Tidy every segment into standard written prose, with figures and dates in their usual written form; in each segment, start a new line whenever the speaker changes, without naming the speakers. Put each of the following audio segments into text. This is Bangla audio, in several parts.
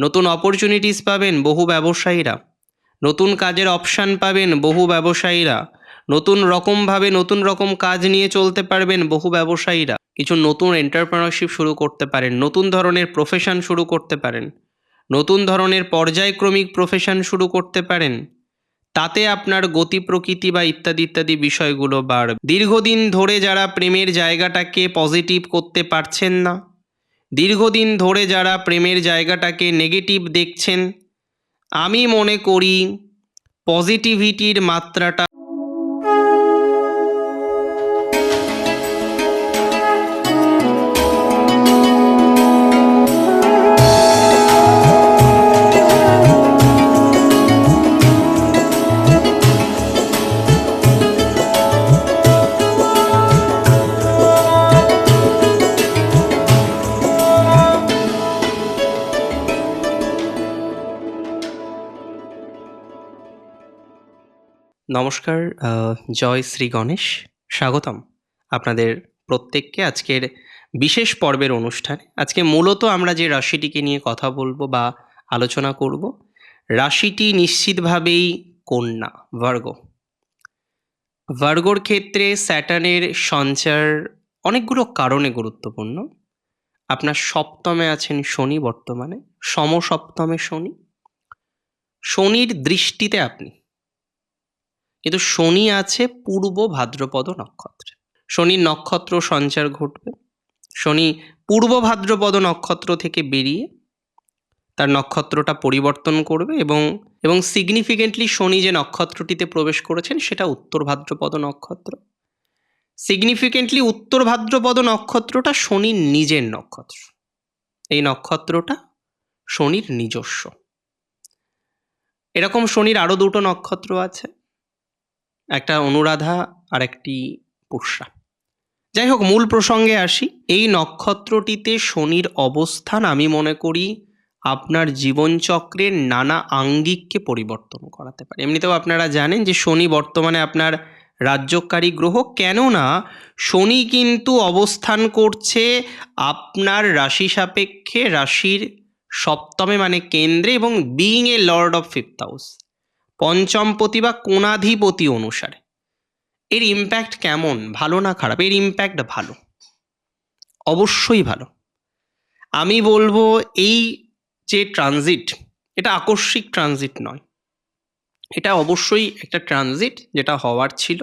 নতুন অপরচুনিটিস পাবেন বহু ব্যবসায়ীরা, নতুন কাজের অপশান পাবেন বহু ব্যবসায়ীরা, নতুন রকম কাজ নিয়ে চলতে পারবেন বহু ব্যবসায়ীরা, কিছু নতুন এন্টারপ্রেনারশিপ শুরু করতে পারেন, নতুন ধরনের প্রফেশন শুরু করতে পারেন, নতুন ধরনের পর্যায়ক্রমিক প্রফেশন শুরু করতে পারেন। তাতে আপনার গতি প্রকৃতি বা ইত্যাদি ইত্যাদি বিষয়গুলো বাড়বে। দীর্ঘদিন ধরে যারা প্রেমের জায়গাটাকে পজিটিভ করতে পারছেন না, দীর্ঘদিন ধরে যারা প্রেমের জায়গাটাকে নেগেটিভ দেখছেন, আমি মনে করি পজিটিভিটির মাত্রাটা নমস্কার, জয় শ্রী গণেশ। স্বাগতম আপনাদের প্রত্যেককে আজকের বিশেষ পর্বের অনুষ্ঠানে। আজকে মূলত আমরা যে রাশিটিকে নিয়ে কথা বলবো বা আলোচনা করব, রাশিটি নিশ্চিতভাবেই কন্যা, ভার্গ। ভার্গোর ক্ষেত্রে স্যাটার্নের সঞ্চার অনেকগুলো কারণে গুরুত্বপূর্ণ। আপনার সপ্তমে আছেন শনি, বর্তমানে সমসপ্তমে শনি, শনির দৃষ্টিতে আপনি, কিন্তু শনি আছে পূর্ব ভাদ্রপদ নক্ষত্রে। শনির নক্ষত্র সঞ্চার ঘটবে। শনি পূর্ব ভাদ্রপদ নক্ষত্র থেকে বেরিয়ে তার নক্ষত্রটা পরিবর্তন করবে এবং সিগনিফিকেন্টলি শনি যে নক্ষত্রটিতে প্রবেশ করেছেন সেটা উত্তর ভাদ্রপদ নক্ষত্র। সিগনিফিকেন্টলি উত্তর ভাদ্রপদ নক্ষত্রটা শনির নিজের নক্ষত্র। এই নক্ষত্রটা শনির নিজস্ব। এরকম শনির আরও দুটো নক্ষত্র আছে, একটা অনুরাধা আর একটি পুষ্যা। যাই হোক, মূল প্রসঙ্গে আসি। এই নক্ষত্রটিতে শনির অবস্থান আমি মনে করি আপনার জীবনচক্রের নানা আঙ্গিককে পরিবর্তন করাতে পারে। এমনিতেও আপনারা জানেন যে শনি বর্তমানে আপনার রাজ্যকারী গ্রহ, কেননা শনি কিন্তু অবস্থান করছে আপনার রাশি সাপেক্ষে রাশির সপ্তমে মানে কেন্দ্রে, এবং being a lord of fifth house, পঞ্চমপতি বা কোণাধিপতি অনুসারে। এর ইম্প্যাক্ট কেমন, ভালো না খারাপ? এর ইম্প্যাক্ট ভালো, অবশ্যই ভালো। আমি বলবো এই যে ট্রানজিট, এটা আকস্মিক ট্রানজিট নয়, এটা অবশ্যই একটা ট্রানজিট যেটা হওয়ার ছিল।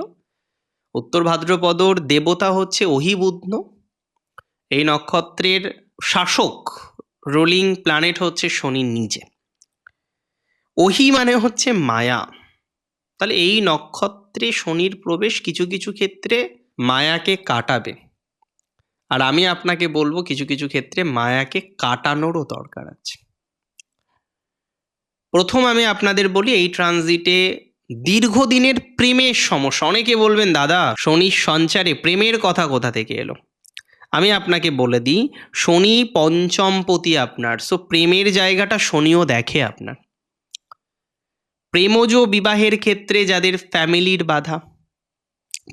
উত্তর ভাদ্রপদর দেবতা হচ্ছে অহিবুধ্ন, এই নক্ষত্রের শাসক রোলিং প্ল্যানেট হচ্ছে শনি নিজে। অহি মানে হচ্ছে মায়া, তাহলে এই নক্ষত্রে শনির প্রবেশ কিছু কিছু ক্ষেত্রে মায়াকে কাটাবে, আর আমি আপনাকে বলবো কিছু কিছু ক্ষেত্রে মায়াকে কাটানোরও দরকার আছে। প্রথম আমি আপনাদের বলি, এই ট্রানজিটে দীর্ঘদিনের প্রেমের সমস্যা। অনেকে বলবেন, দাদা শনির সঞ্চারে প্রেমের কথা কোথা থেকে এলো? আমি আপনাকে বলে দিই, শনি পঞ্চমপতি আপনার, সো প্রেমের জায়গাটা শনিও দেখে আপনার। প্রেমজ বিবাহের ক্ষেত্রে যাদের ফ্যামিলির বাধা,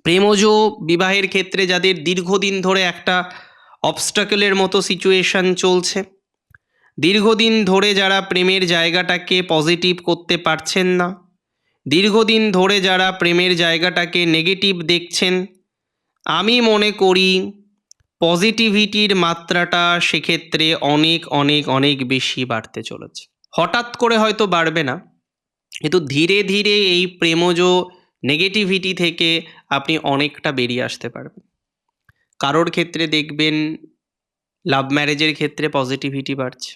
প্রেমজ বিবাহের ক্ষেত্রে যাদের দীর্ঘদিন ধরে একটা অবস্টাকেলের মতো সিচুয়েশন চলছে, দীর্ঘদিন ধরে যারা প্রেমের জায়গাটাকে পজিটিভ করতে পারছেন না, দীর্ঘদিন ধরে যারা প্রেমের জায়গাটাকে নেগেটিভ দেখছেন, আমি মনে করি পজিটিভিটির মাত্রাটা সেক্ষেত্রে অনেক অনেক অনেক বেশি বাড়তে চলেছে। হঠাৎ করে হয়তো বাড়বে না, কিন্তু ধীরে ধীরে এই প্রেমজ নেগেটিভিটি থেকে আপনি অনেকটা বেরিয়ে আসতে পারবেন। কারোর ক্ষেত্রে দেখবেন লাভ ম্যারেজের ক্ষেত্রে পজিটিভিটি বাড়ছে,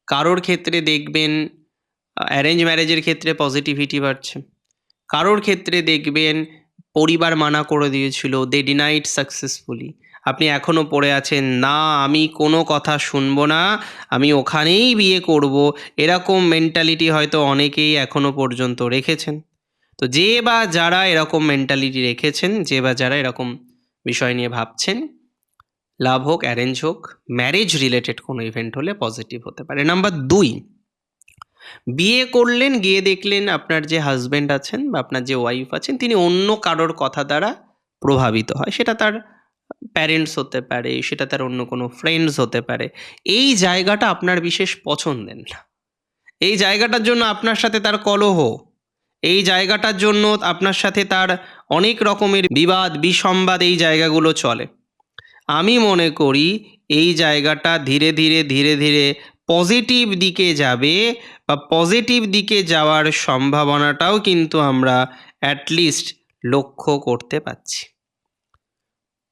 কারোর ক্ষেত্রে দেখবেন অ্যারেঞ্জ ম্যারেজের ক্ষেত্রে পজিটিভিটি বাড়ছে, কারোর ক্ষেত্রে দেখবেন পরিবার মানা করে দিয়েছিল, দে ডিনাইড সাকসেসফুলি, আপনি এখনও পড়ে আছেন, না আমি কোনো কথা শুনবো না, আমি ওখানেই বিয়ে করব, এরকম মেন্টালিটি হয়তো অনেকেই এখনও পর্যন্ত রেখেছেন। তো যে বা যারা এরকম মেন্টালিটি রেখেছেন, যে বা যারা এরকম বিষয় নিয়ে ভাবছেন, লাভ হোক অ্যারেঞ্জ হোক, ম্যারেজ রিলেটেড কোনো ইভেন্ট হলে পজিটিভ হতে পারে। নাম্বার 2, বিয়ে করলেন, গিয়ে দেখলেন আপনার যে হাজব্যান্ড আছেন বা আপনার যে ওয়াইফ আছেন তিনি অন্য কারোর কথা দ্বারা প্রভাবিত হয়, সেটা তার প্যারেন্টস হতে পারে, সেটা তার অন্য কোনো ফ্রেন্ডস হতে পারে। এই জায়গাটা আপনার বিশেষ পছন্দের না। এই জায়গাটার জন্য আপনার সাথে তার কলহ, এই জায়গাটার জন্য আপনার সাথে তার অনেক রকমের বিবাদ, বিসম্বাদ এই জায়গাগুলো চলে। আমি মনে করি এই জায়গাটা ধীরে ধীরে ধীরে ধীরে পজিটিভ দিকে যাবে বা পজিটিভ দিকে যাওয়ার সম্ভাবনাটাও কিন্তু আমরা অ্যাটলিস্ট লক্ষ্য করতে পারছি।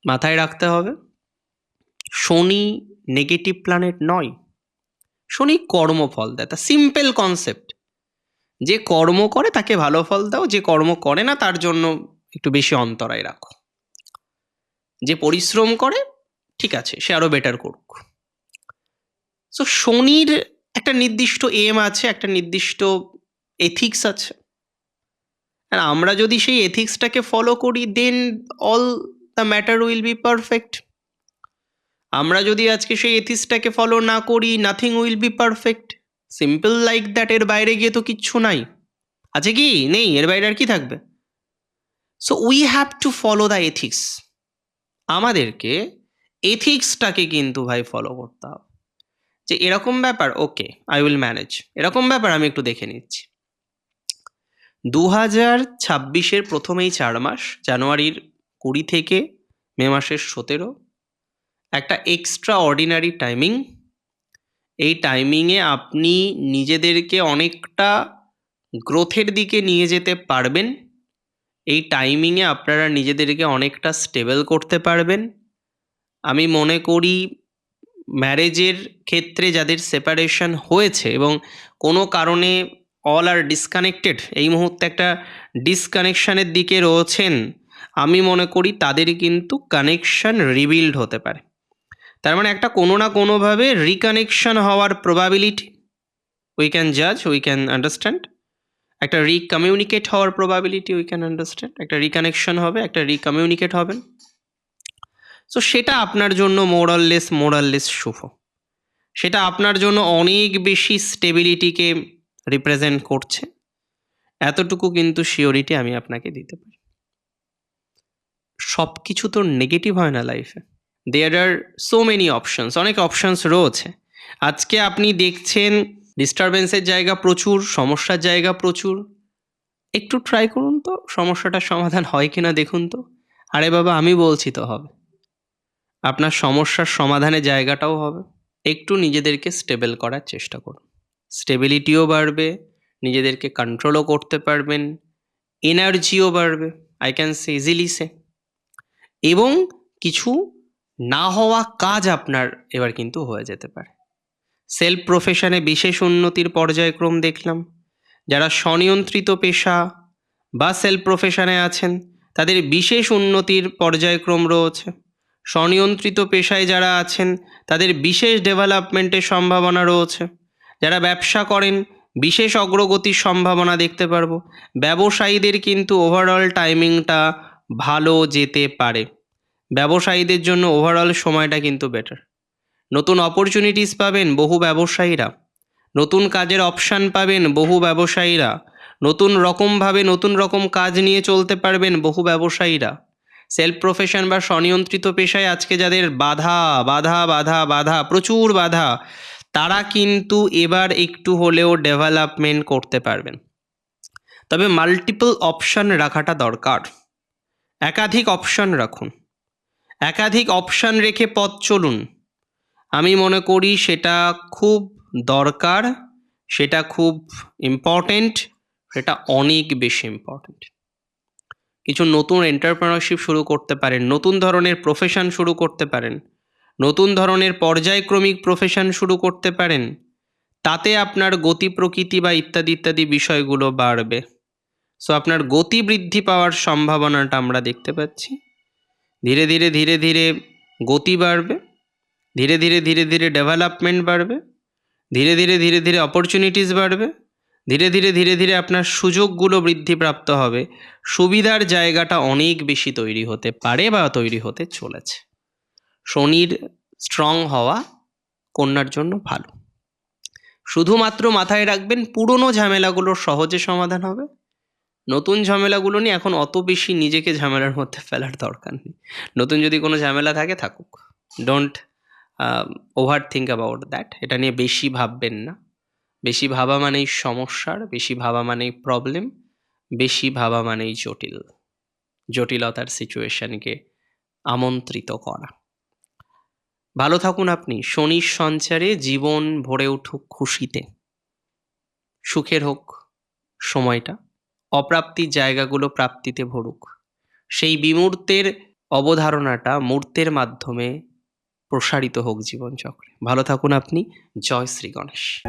মাথায় রাখতে হবে, শনি নেগেটিভ প্ল্যানেট নয়, শনি কর্মফল দেয়। তা সিম্পল কনসেপ্ট, যে কর্ম করে তাকে ভালো ফল দাও, যে কর্ম করে না তার জন্য একটু বেশি অন্তরায় রাখো। যে পরিশ্রম করে ঠিক আছে, সে আরো বেটার করুক। সো শনির একটা নির্দিষ্ট এম আছে, একটা নির্দিষ্ট এথিক্স আছে, আর আমরা যদি সেই এথিক্সটাকে ফলো করি then all the matter will be perfect. আমরা যদি আজকে সেই এথিক্সটাকে ফলো না করি, nothing will be perfect. Simple like that. এর বাইরে গিয়ে তো কিচ্ছু নাই। আছে কি? নেই। এর বাইরে আর কি থাকবে? So we have to follow the ethics. আমাদেরকে এথিক্সটাকে কিন্তু ভাই ফলো করতে হবে, যে এরকম ব্যাপার, ওকে আই উইল ম্যানেজ, এরকম ব্যাপার আমি একটু দেখে নিচ্ছি। 2026-এর প্রথম এই 4 মাস, জানুয়ারির 20 থেকে মে মাসের 17, একটা এক্সট্রা অর্ডিনারি টাইমিং। এই টাইমিংয়ে আপনি নিজেদেরকে অনেকটা গ্রোথের দিকে নিয়ে যেতে পারবেন। এই টাইমিংয়ে আপনারা নিজেদেরকে অনেকটা স্টেবল করতে পারবেন। আমি মনে করি ম্যারেজের ক্ষেত্রে যাদের সেপারেশন হয়েছে এবং কোনো কারণে অল আর ডিসকানেক্টেড, এই মুহূর্তে একটা ডিসকানেকশানের দিকে রয়েছেন, আমি মনে করি তাদের কিন্তু কানেকশন রিবিল্ড হতে পারে। তার মানে একটা কোনো না কোনোভাবে রিকানেকশন হওয়ার প্রবাবিলিটি উই ক্যান জাজ, উই ক্যান আন্ডারস্ট্যান্ড। একটা রিকমিউনিকেট হওয়ার প্রবাবিলিটি উই ক্যান আন্ডারস্ট্যান্ড। একটা রিকানেকশন হবে, একটা রিকমিউনিকেট হবেন। সো সেটা আপনার জন্য মোরাললেস শুভ। সেটা আপনার জন্য অনেক বেশি স্টেবিলিটিকে রিপ্রেজেন্ট করছে। এতটুকু কিন্তু শিওরিটি আমি আপনাকে দিতে পারি। সব কিছু তো নেগেটিভ হয় না লাইফে। দেয়ার আর সো মেনি অপশনস, অনেক অপশনস রয়েছে। আজকে আপনি দেখছেন ডিস্টারবেন্সের জায়গা প্রচুর, সমস্যার জায়গা প্রচুর। একটু ট্রাই করুন তো, সমস্যাটার সমাধান হয় কিনা দেখুন তো। আরে বাবা, আমি বলছি তো হবে। আপনার সমস্যার সমাধানের জায়গাটাও হবে। একটু নিজেদেরকে স্টেবল করার চেষ্টা করুন, স্টেবিলিটিও বাড়বে, নিজেদেরকে কন্ট্রোলও করতে পারবেন, এনার্জিও বাড়বে, আই ক্যান সে ইজিলি সে। এবং কিছু না হওয়া কাজ আপনার এবার কিন্তু হয়ে যেতে পারে। সেলফ প্রফেশনে বিশেষ উন্নতির পর্যায়ক্রম দেখলাম। যারা স্বনিয়ন্ত্রিত পেশা বা সেলফ প্রফেশনে আছেন তাদের বিশেষ উন্নতির পর্যায়ক্রম রয়েছে। স্বনিয়ন্ত্রিত পেশায় যারা আছেন তাদের বিশেষ ডেভেলপমেন্টের সম্ভাবনা রয়েছে। যারা ব্যবসা করেন বিশেষ অগ্রগতির সম্ভাবনা দেখতে পারবো। ব্যবসায়ীদের কিন্তু ওভারঅল টাইমিংটা ভালো যেতে পারে। ব্যবসায়ীদের জন্য ওভারঅল সময়টা কিন্তু বেটার। নতুন অপরচুনিটিস পাবেন বহু ব্যবসায়ীরা, নতুন কাজের অপশান পাবেন বহু ব্যবসায়ীরা, নতুন রকমভাবে নতুন রকম কাজ নিয়ে চলতে পারবেন বহু ব্যবসায়ীরা। সেলফ প্রফেশন বা স্বনিয়ন্ত্রিত পেশায় আজকে যাদের বাধা বাধা বাধা বাধা প্রচুর বাধা, তারা কিন্তু এবার একটু হলেও ডেভেলপমেন্ট করতে পারবেন। তবে মাল্টিপল অপশান রাখাটা দরকার। একাধিক অপশান রাখুন, একাধিক অপশান রেখে পথ চলুন। আমি মনে করি সেটা খুব দরকার, সেটা খুব ইম্পর্টেন্ট, সেটা অনেক বেশি ইম্পর্টেন্ট। কিছু নতুন এন্টারপ্রেনারশিপ শুরু করতে পারেন, নতুন ধরনের প্রফেশন শুরু করতে পারেন, নতুন ধরনের পর্যায়ক্রমিক প্রফেশন শুরু করতে পারেন। তাতে আপনার গতি প্রকৃতি বা ইত্যাদি ইত্যাদি বিষয়গুলো বাড়বে। সো আপনার গতি বৃদ্ধি পাওয়ার সম্ভাবনাটা আমরা দেখতে পাচ্ছি। ধীরে ধীরে ধীরে ধীরে গতি বাড়বে, ধীরে ধীরে ধীরে ধীরে ডেভেলপমেন্ট বাড়বে, ধীরে ধীরে ধীরে ধীরে অপরচুনিটিস বাড়বে, ধীরে ধীরে ধীরে ধীরে আপনার সুযোগগুলো বৃদ্ধিপ্রাপ্ত হবে। সুবিধার জায়গাটা অনেক বেশি তৈরি হতে পারে বা তৈরি হতে চলেছে। শনির স্ট্রং হওয়া কন্যার জন্য ভালো। শুধুমাত্র মাথায় রাখবেন পুরনো ঝামেলাগুলোর সহজে সমাধান হবে, নতুন ঝামেলাগুলো নিয়ে এখন অত বেশি নিজেকে ঝামেলার মধ্যে ফেলার দরকার নেই। নতুন যদি কোনো ঝামেলা থাকে থাকুক। Don't over think about that. এটা নিয়ে বেশি ভাববেন না। বেশি ভাবা মানেই সমস্যার, বেশি ভাবা মানেই প্রবলেম, বেশি ভাবা মানেই জটিল। জটিলতার সিচুয়েশনকে আমন্ত্রিত করা। ভালো থাকুন আপনি। শনির সঞ্চারে জীবন ভরে উঠুক খুশিতে। সুখের হোক সময়টা। অপ্রাপ্তির জায়গাগুলো প্রাপ্তিতে ভরুক। সেই বিমূর্তের অবধারণাটা মূর্তের মাধ্যমে প্রসারিত হোক জীবনচক্রে। ভালো থাকুন আপনি। জয় শ্রী গণেশ।